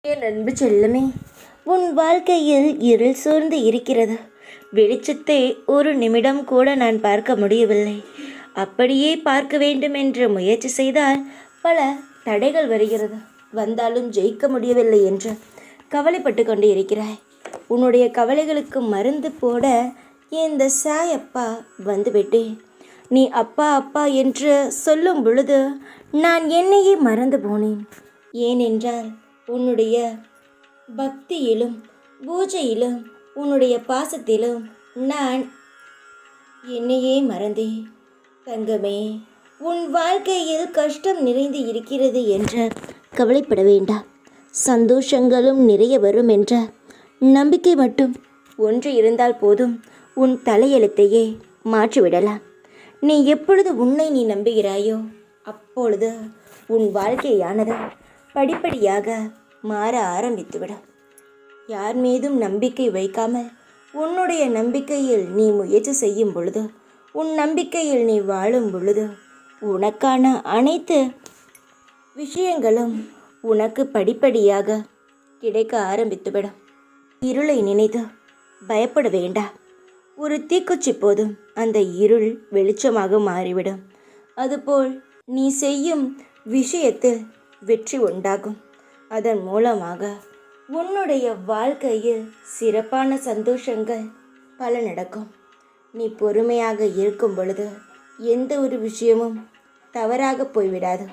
என் அன்பு செல்லமே, உன் வாழ்க்கையில் இருள் சூழ்ந்து இருக்கிறது. வெளிச்சத்தை ஒரு நிமிடம் கூட நான் பார்க்க முடியவில்லை. அப்படியே பார்க்க வேண்டும் என்று முயற்சி செய்தால் பல தடைகள் வருகிறது. வந்தாலும் ஜெயிக்க முடியவில்லை என்று கவலைப்பட்டு கொண்டு இருக்கிறாய். உன்னுடைய கவலைகளுக்கு மருந்து போட இந்த சாயப்பா வந்துவிட்டேன். நீ அப்பா அப்பா என்று சொல்லும் பொழுது நான் என்னையே மறந்து போனேன். ஏனென்றால் உன்னுடைய பக்தியிலும் பூஜையிலும் உன்னுடைய பாசத்திலும் நான் என்னையே மறந்தேன். தங்கமே, உன் வாழ்க்கையில் கஷ்டம் நிறைந்து இருக்கிறது என்று கவலைப்பட வேண்டாம். சந்தோஷங்களும் நிறைய வரும் என்ற நம்பிக்கை மட்டும் ஒன்று இருந்தால் போதும். உன் தலையெழுத்தையே மாற்றிவிடலாம். நீ எப்பொழுது உன்னை நம்புகிறாயோ அப்பொழுது உன் வாழ்க்கையானது படிப்படியாக மாற ஆரம்பித்துவிடும். யார் மீதும் நம்பிக்கை வைக்காமல் உன்னுடைய நம்பிக்கையில் நீ முயற்சி செய்யும் பொழுது, உன் நம்பிக்கையில் நீ வாழும் பொழுது உனக்கான அனைத்து விஷயங்களும் உனக்கு படிப்படியாக கிடைக்க ஆரம்பித்துவிடும். இருளை நினைத்து பயப்பட வேண்டாம். ஒரு தீக்குச்சி போதும் அந்த இருள் வெளிச்சமாக மாறிவிடும். அதுபோல் நீ செய்யும் விஷயத்தில் வெற்றி உண்டாகும். அதன் மூலமாக உன்னுடைய வாழ்க்கையில் சிறப்பான சந்தோஷங்கள் பல நடக்கும். நீ பொறுமையாக இருக்கும் பொழுது எந்த ஒரு விஷயமும் தவறாக போய்விடாது.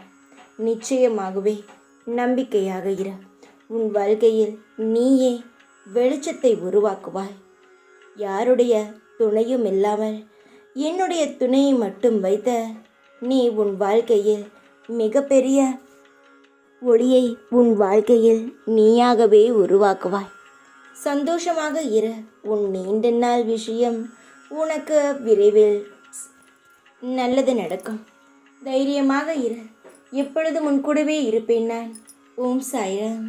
நிச்சயமாகவே நம்பிக்கையாக இரு. உன் வாழ்க்கையில் நீயே வெளிச்சத்தை உருவாக்குவாய். யாருடைய துணையும் இல்லாமல் என்னுடைய துணையை மட்டும் வைத்த நீ உன் வாழ்க்கையில் மிகப்பெரிய ஒளியை உன் வாழ்க்கையில் நீயாகவே உருவாக்குவாய். சந்தோஷமாக இரு. உன் நீண்ட நாள் விஷயம் உனக்கு விரைவில் நல்லது நடக்கும். தைரியமாக இரு. எப்பொழுதும் உன் கூடவே இருப்பேன் நான். ஓம் சாய்ராம்.